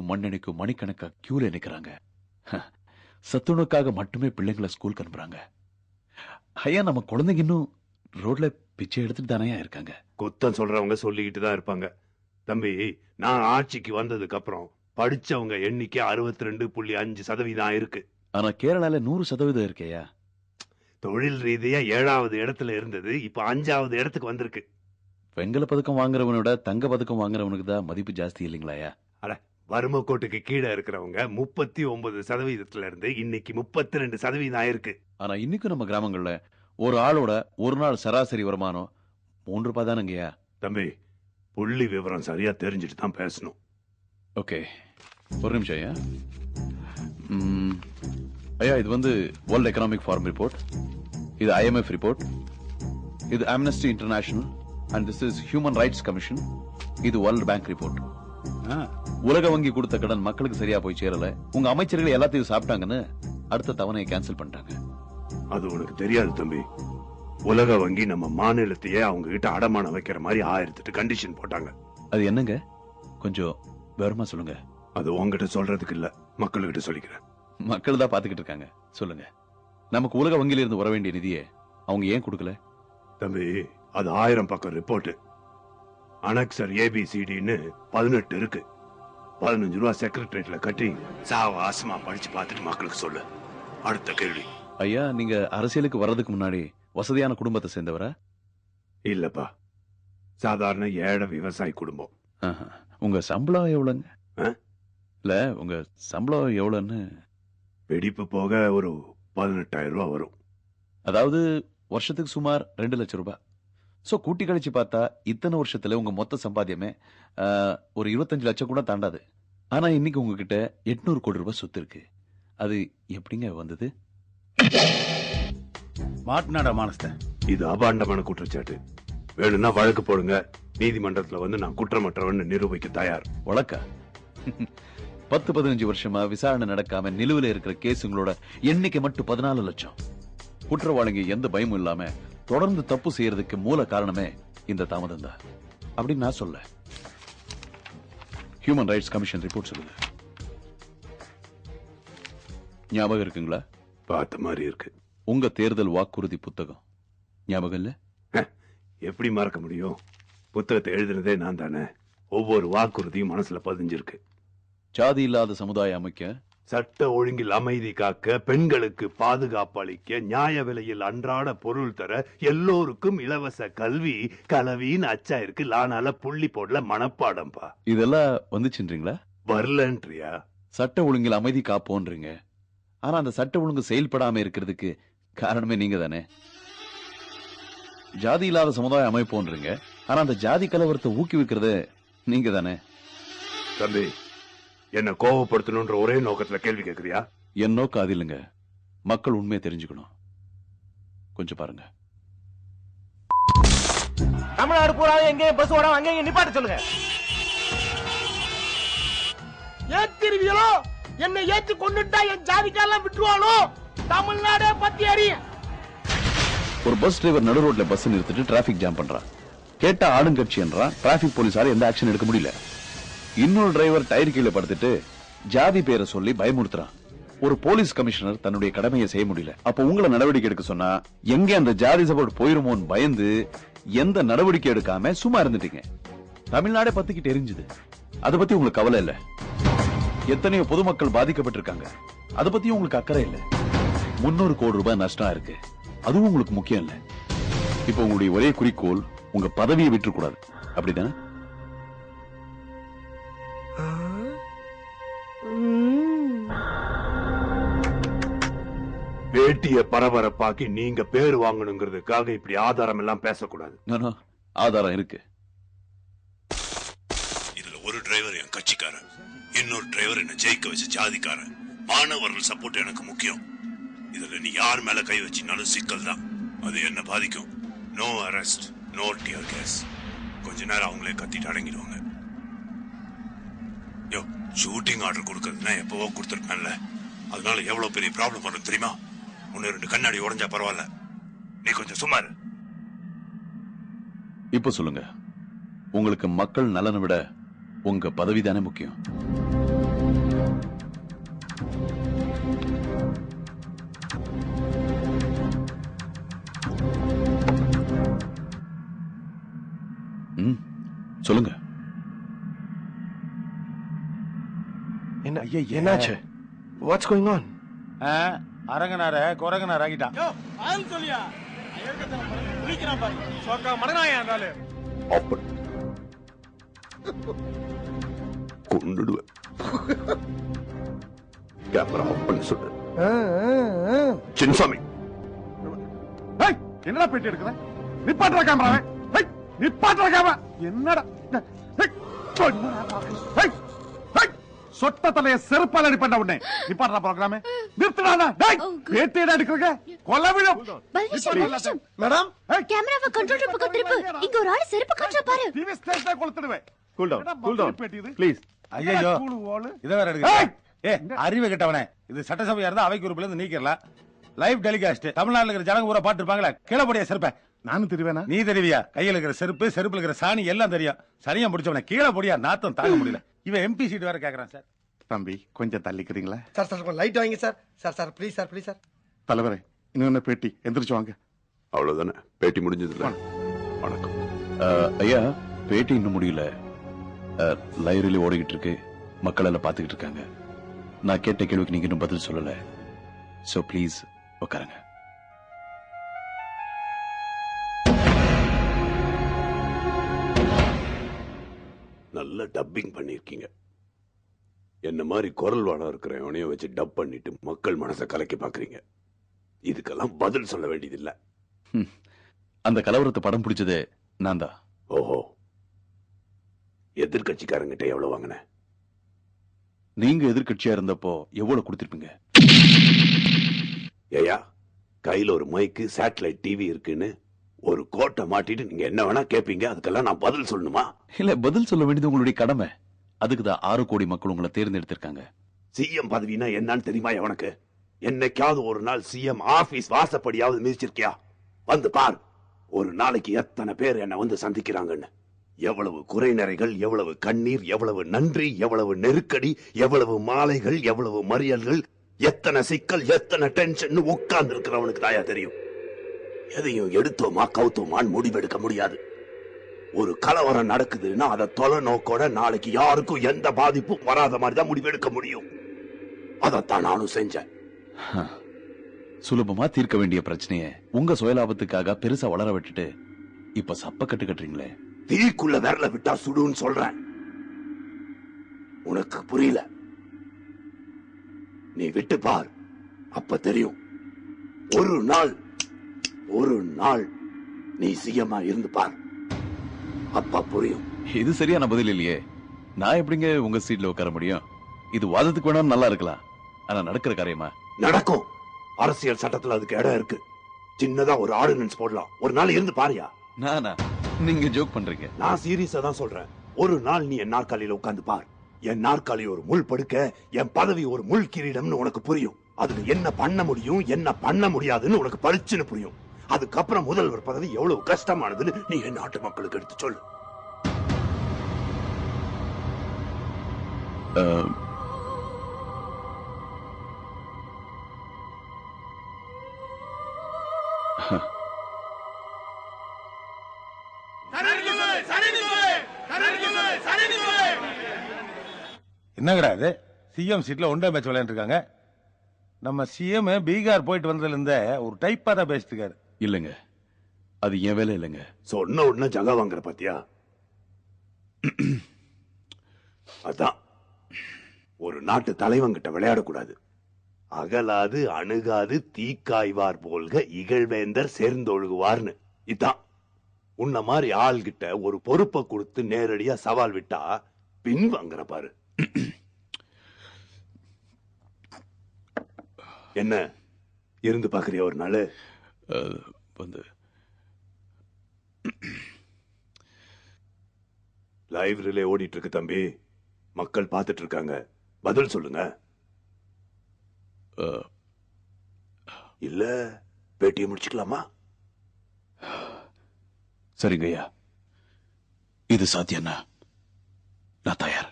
மண்ணெண்ணிக்கும் மணிக்கணக்கா கியூல நிக்கிறாங்க. சத்துணவுக்காக மட்டுமே பிள்ளைங்களை ஸ்கூலுக்கு அனுப்புறாங்க. ஐயா, நம்ம குழந்தைங்க இன்னும் ரோட்ல பிச்சை எடுத்துட்டு தானே இருக்காங்க. குத்தம் சொல்றவங்க சொல்லிக்கிட்டு தான் இருப்பாங்க தம்பி. நான் ஆட்சிக்கு வந்ததுக்கு அப்புறம் படிச்சவங்க எண்ணிக்கை 62.5% இருக்கு. ஆனா கேரளால 100% இருக்கேயா. தொழில் ரீதியா 7வது இடத்துல இருந்தது, இப்ப 5வது இடத்துக்கு வந்திருக்கு. வெங்கல பதக்கம் வாங்குறவனோட தங்க பதக்கம் வாங்குறவனுக்கு தான் மதிப்பு ஜாஸ்தி இல்லைங்களாயா? அட, வறுமை கோட்டுக்கு கீழே இருக்கிறவங்க 39% இருந்து இன்னைக்கு 32% ஆயிருக்கு. ஆனா இன்னைக்கும் நம்ம கிராமங்கள்ல ஒரு ஆளோட ஒரு நாள் சராசரி வருமானம் 3 ரூபாய் தானுங்கய்யா. தம்பி, புள்ளி விவரம் சரியா தெரிஞ்சுட்டு தான் பேசணும். ஓகே, ஒரு நிமிஷம் ஐயா. ஐயா, இது வந்து வேர்ல்ட் எக்கனாமிக் ஃபார்ம் ரிப்போர்ட், இது IMF ரிப்போர்ட், இது Amnesty International and this is Human Rights Commission, இது வேர்ல்ட் பேங்க் ரிப்போர்ட். உலக வங்கி கொடுத்த கடன் மக்களுக்கு சரியா போய் சேரல, உங்க அமைச்சர்கள் எல்லாத்தையும் சாப்பிட்டாங்கன்னு அடுத்த தவணையை கேன்சல் பண்ணிட்டாங்க. அது உனக்கு தெரியாது தம்பி. உலக வங்கி நம்ம மாநிலத்தையே அவங்க கிட்ட அடமானம் வைக்கிற மாதிரி 1008 கண்டிஷன் போட்டாங்க. அது என்னங்க, கொஞ்சம் விவரமா சொல்லுங்க. அது உங்ககிட்ட சொல்றதுக்கு இல்ல, மக்கள்கிட்ட சொல்லிக்கிறேன். மக்கள் தான் பாத்துக்கிட்டு இருக்காங்க, சொல்லுங்க. நமக்கு உலக வங்கியில இருந்து வர வேண்டிய நிதியை அவங்க ஏன் கொடுக்கல? தம்பி, அது 1000 பக்கம் ரிப்போர்ட். அனக்சர் ABCDன்னு 18 இருக்கு. 15 ரூபா செக்ரட்டரியேட்ல கட்டி சாவாசமா படிச்சு பார்த்துட்டு மக்களுக்கு சொல்லு. அடுத்த கேள்வி. ஐயா, நீங்க அரசியலுக்கு வர்றதுக்கு முன்னாடி வசதியான குடும்பத்தை சேர்ந்தவரா? இல்லப்பா, சாதாரண ஏழை விவசாய குடும்பம். உங்க சம்பளம் எவ்வளவுங்க? இல்ல, உங்க சம்பளம் எவ்வளவுன்னு? வெடிப்பு போக ஒரு 18,000 ரூபாய் வரும். அதாவது வருஷத்துக்கு சுமார் 2 லட்சம் ரூபாய். சோ கூட்டி கழிச்சு பார்த்தா இத்தனை வருஷத்துல உங்க மொத்த சம்பாத்தியமே ஒரு 25 லட்சம் கூட தாண்டாது. ஆனா இன்னைக்கு உங்ககிட்ட 800 கோடி ரூபாய் சொத்து இருக்கு. அது எப்படிங்க வந்தது? மாட்டினாடா மானஸ்தன். இது அபாண்டமான குற்றச்சாட்டு. வேணும்னா வழக்கு போடுங்க. நீதிமன்றத்துல வந்து நான் குற்றமற்றவன் நிரூபிக்க தயார். வழக்கா? 10-15 வருஷமா விசாரணை நடக்காம நிலுவையில் இருக்கிற கேஸுங்களோட எண்ணிக்கை மட்டும் 14 லட்சம். குற்றவாளிங்க எந்த பயமும் இல்லாம தொடர்ந்து தப்பு செய்யறதுக்கு மூல காரணமே இந்த தாமதம் தான் அப்படின்னு நான் சொல்ல. ஹியூமன் ரைட்ஸ் கமிஷன் ரிப்போர்ட் சொல்லுது. ஞாபகம் இருக்குங்களா? பார்த்த மாதிரி இருக்கு. உங்க தேர்தல் வாக்குறுதி புத்தகம் ஞாபகம் இல்ல? எப்படி மறக்க முடியும்? புத்தகத்தை எழுதுனதே நான் தானே. ஒவ்வொரு வாக்குறுதியும் மனசுல பதிஞ்சிருக்கு. ஜாதி இல்லாத சமுதாயம் அமைக்க, சட்ட ஒழுங்கில் அமைதி காக்க, பெண்களுக்கு பாதுகாப்பு அளிக்க, நியாய விலையில் அன்றாட பொருள் தர, எல்லோருக்கும் இலவச கல்வி, கலவின்னு அச்சா இருக்கு. லானால புள்ளி போடல மனப்பாடம்பா. இதெல்லாம் வந்துச்சுன்றீங்களா? வரலன்றியா? சட்ட ஒழுங்கில் அமைதி காப்போன்றீங்க. ஆனா அந்த சட்ட ஒழுங்கு செயல்படாம இருக்கிறதுக்கு காரணமே நீங்க தானே. ஜாதி இல்லாத சமுதாயம் அமைப்போன்றீங்க. ஆனா அந்த ஜாதி கலவரத்தை ஊக்குவிக்கிறது நீங்க தானே. தம்பி, என்ன கோவப்படுத்தணும்ன்ற ஒரே நோக்கத்துல கேள்வி கேக்குறியா? என் நோக்கம் அது இல்லைங்க. மக்கள் உண்மையை தெரிஞ்சுக்கணும். கொஞ்சம் பாருங்க. தமிழ்நாடு பூரா எங்க பஸ் ஓட அங்க நிப்பாட்ட சொல்லுங்க. ஏத்திருவியலோ? என்னை ஏத்து கொண்டுட்டா என் ஜாதிக்காரெல்லாம் விட்டுருவாளோ? தமிழ்நாடே பத்தி அறிய. ஒரு பஸ் டிரைவர் நடு ரோட்ல பஸ் நிறுத்திட்டு டிராபிக் ஜாம் பண்றான். கேட்டா ஆளுங்கட்சி என்றான். டிராபிக் போலீஸால எந்த ஆக்ஷன் எடுக்க முடியல. இன்னொரு டிரைவர் டயர் கீழே படுத்துட்டு ஜாதி பேரை சொல்லி பயமுறுத்துறான். ஒரு போலீஸ் கமிஷனர் தன்னுடைய கடமையை செய்ய முடியல. அப்ப உங்களை நடவடிக்கை எடுக்க சொன்னா எங்க அந்த ஜாதி சப்போர்ட் போயிருமோன்னு பயந்து எந்த நடவடிக்கை எடுக்காம சும்மா இருந்துட்டீங்க. தமிழ்நாடே பத்திக்கிட்டு எரிஞ்சுது. அதை பத்தி உங்களுக்கு கவலை இல்ல. எத்தனையோ பொதுமக்கள் பாதிக்கப்பட்டிருக்காங்க. அதை பத்தி உங்களுக்கு அக்கறை இல்ல. 300 கோடி ரூபாய் நஷ்டம் இருக்கு. அதுவும் உங்களுக்கு முக்கியம் இல்ல. இப்ப உங்களுடைய ஒரே குறிக்கோள் உங்க பதவியை விட்டுறக்கூடாது, அப்படிதானே? பேட்டிய பரபரப்பாக்கி நீங்க பேர் வாங்கணுங்கிறதுக்காக இப்படி ஆதாரம் எல்லாம் பேசக்கூடாது. ஆதாரம் இருக்கு. இதுல ஒரு டிரைவர் என் கட்சிக்காரன், இன்னொரு டிரைவர் என்ன ஜெயிக்க வச்ச ஜாதிக்காரன். மாணவர்கள் சப்போர்ட் எனக்கு முக்கியம். இதுல நீ யார் மேல கை வச்சினாலும் சிக்கல் தான். அது என்ன பாதிக்கும். No arrest, no tear gas. கொஞ்ச நேரம் அவங்களே கத்திட்டு அடங்கிடுவாங்க. யோ, ஷூட்டிங் ஆர்டர் கொடுக்கறதுனா எப்பவோ கொடுத்துருக்கேன்ல. அதனால எவ்வளவு பெரிய ப்ராப்ளம் வரும் தெரியுமா? 1-2 கண்ணாடி உடைஞ்சா பரவாயில்ல. நீ கொஞ்சம் சுமார். இப்ப சொல்லுங்க, உங்களுக்கு மக்கள் நலனை விட உங்க பதவி தானே முக்கியம்? என்னாச்சு? What's going on? அரங்கனார குரங்கனார் ஆகிட்டான். சொல்லியா மடனாயா கொண்டுடுவேன். கேமரா ஆஃப் பண்ண சொல்லு. சின்னசாமி என்னடா பேட்டி எடுக்கிற? நிப்பாட்டுற கேமரா. நிப்பாட்டுற கேமரா. என்னடா சொட்ட தலைய செருப்பால் அடிப்பட்ட உடனே நிப்பாட்டுற ப்ரோக்ராம் நிறுத்துறானா? பேட்டி எடுக்கிறீங்க கொல்ல விடும். மேடம் கேமராவை கண்ட்ரோல் ரூம் பக்கம் திருப்பு. இங்க ஒரு ஆளு செருப்பு காட்ற பாரு. டிவி ஸ்டேஷனை கொளுத்துடுவேன். கூல் டவுன் பேட்டி இது ப்ளீஸ். ஐயோ இத வேற எடுக்க. அறிவு கெட்டவனே, இது சட்டசபையா இருந்தா அவைக்கு உறுப்பில இருந்து நீக்கிரலாம். Live telecast. தமிழ்நாட்டுல இருக்கிற ஜனங்க ஊரா பாட்டு இருப்பாங்களா? கீழப்படியா செருப்ப நானும் தெரிவேனா? நீ தெரிவியா? கையில இருக்கிற செருப்பு, செருப்புல இருக்கிற சாணி எல்லாம் தெரியும். சரியா முடிச்சவனே கீழே பொடியா நாத்தம் தாங்க முடியல. இவன் எம்பி சீட் வேற கேக்குறான். சார் தம்பி கொஞ்சம் தள்ளிக்கிறீங்களா? சார் சார் லைட் வாங்கி sir. Sir sir please sir, please sir. தலைவரே இன்னும் என்ன பேட்டி? எந்திரிச்சு வாங்க. அவ்வளவுதானே, பேட்டி முடிஞ்சதுல. வணக்கம். ஐயா, பேட்டி இன்னும் முடியல. லைவ்ரிலே ஓடிக்கிட்டு இருக்கு. மக்கள் எல்லாம் பாத்துக்கிட்டு இருக்காங்க. நான் கேட்ட கேள்விக்கு நீங்க இன்னும் பதில் சொல்லல. சோ ப்ளீஸ் உட்காருங்க. நல்ல டப்பிங் பண்ணிருக்கீங்க. என்ன மாதிரி குரல் வாழ இருக்கிறவனையும் வச்சு டப் பண்ணிட்டு மக்கள் மனசை கலக்கி பாக்குறீங்க. இதுக்கெல்லாம் பதில் சொல்ல வேண்டியது இல்ல. அந்த கலவரத்தை படம் பிடிச்சதே நான் தான். ஓஹோ, எதிர்கட்சிக்காரங்கிட்ட எவ்வளவு வாங்கின? நீங்க எதிர்கட்சியா இருந்தப்போ எவ்வளவு கொடுத்திருப்பீங்க? ஏயா, கையில ஒரு மைக்கு, சேட்டலைட் டிவி இருக்குன்னு ஒரு கோட்டை மாட்டிட்டு நீங்க என்ன வேணா கேப்பீங்க. அதுக்கெல்லாம் நான் பதில் சொல்லணுமா? இல்ல, பதில் சொல்ல வேண்டியது உங்களுடைய கடமை. அதுக்குதான் 6 கோடி மக்கள் உங்களை தேர்ந்தெடுத்திருக்காங்க. சிஎம் பதவினா என்னன்னு தெரியுமா உனக்கு? என்னைக்காவது ஒரு நாள் சிஎம் ஆபீஸ் வாசப்படியாவது மிதிச்சிருக்கியா? வந்து பார், ஒரு நாளைக்கு எத்தனை பேர் என்ன வந்து சந்திக்கிறாங்கன்னு. எவ்வளவு குறைநிறைகள், எவ்வளவு கண்ணீர், எவ்வளவு நன்றி, எவ்வளவு நெருக்கடி, எவ்வளவு மாலைகள், எவ்வளவு மறியல்கள், எத்தனை சிக்கல், எத்தனை டென்ஷன் உட்கார்ந்து இருக்கிறவனுக்கு தாயா தெரியும். எதையும் எடுத்தோமா கவுத்தோமான்னு முடிவெடுக்க முடியாது. ஒரு கலவரம் நடக்குதுன்னா அதை தொலை நோக்கோட நாளைக்கு யாருக்கும் எந்த பாதிப்பும் வராத மாதிரி தான் முடிவெடுக்க முடியும். அதைத்தான் நானும் செஞ்சேன். சுலபமா தீர்க்க வேண்டிய பிரச்சனைய உங்க சுயலாபத்துக்காக பெருசா வளர விட்டுட்டு இப்ப சப்ப கட்டு கட்டுறீங்களே. தீக்குள்ள விரல விட்டா சுடுன்னு சொல்றேன். உனக்கு புரியல? நீ விட்டு பார், அப்ப தெரியும். ஒரு நாள் நீ சிஎம்மா இருந்து பார், அப்ப புரியும். இது சரியான பதில் இல்லையே. நான் எப்படிங்க உங்க சீட்ல உட்கார முடியும்? இது வாதத்துக்கு வேணாலும் நல்லா இருக்கலாம், ஆனா நடக்கிற காரியமா? நடக்கும். அரசியல் சட்டத்துல அதுக்கு இடம் இருக்கு. சின்னதா ஒரு ஆர்டினன்ஸ் போடலாம். ஒரு நாள் இருந்து பாரியா? நானா? நீங்க ஜோக் பண்றீங்க. நான் சீரியஸா தான் சொல்றேன். ஒரு நாள் நீ என் நாற்காலியில உட்கார்ந்து பார். என் நாற்காலி ஒரு முள் படுக்க, என் பதவி ஒரு முள் கிரீடம்னு உனக்கு புரியும். அதுல என்ன பண்ண முடியும், என்ன பண்ண முடியாதுன்னு உனக்கு பளிச்சுன்னு புரியும். அதுக்கப்புறம் முதல்வர் பதவி எவ்வளவு கஷ்டமானதுன்னு நீ என் நாட்டு மக்களுக்கு எடுத்து சொல்லு. என்னங்கடா இது? சிஎம் சீட்ல ஒன்றே மேட்ச் விளையாண்டு இருக்காங்க. நம்ம சிஎம் பீகார் போயிட்டு வந்ததுல இருந்த ஒரு டைப்பா தான் பேசிட்டு இருக்காரு. இல்லங்க, அது என் வேலை இல்லைங்க. சொன்ன உடனே ஜகா வாங்குற பாத்தியா? அதான் ஒரு நாட்டு தலைவங்கிட்ட விளையாடக்கூடாது. அகலாது அணுகாது தீக்காய்வார் போல்க இகழ்வேந்தர் சேர்ந்தொழுகுவார்னு. இதான் உன்ன மாதிரி ஆள்கிட்ட ஒரு பொறுப்பை கொடுத்து நேரடியா சவால் விட்டா பின் வாங்குற பாரு. என்ன இருந்து பாக்குறிய ஒரு நாள்? வந்து லைவ் ரிலே ஓடிட்டு இருக்கு தம்பி. மக்கள் பார்த்துட்டு இருக்காங்க. பதில் சொல்லுங்க. இல்ல பேட்டியை முடிச்சுக்கலாமா? சரிங்க ஐயா, இது சாத்தியம்னா நான் தயார்.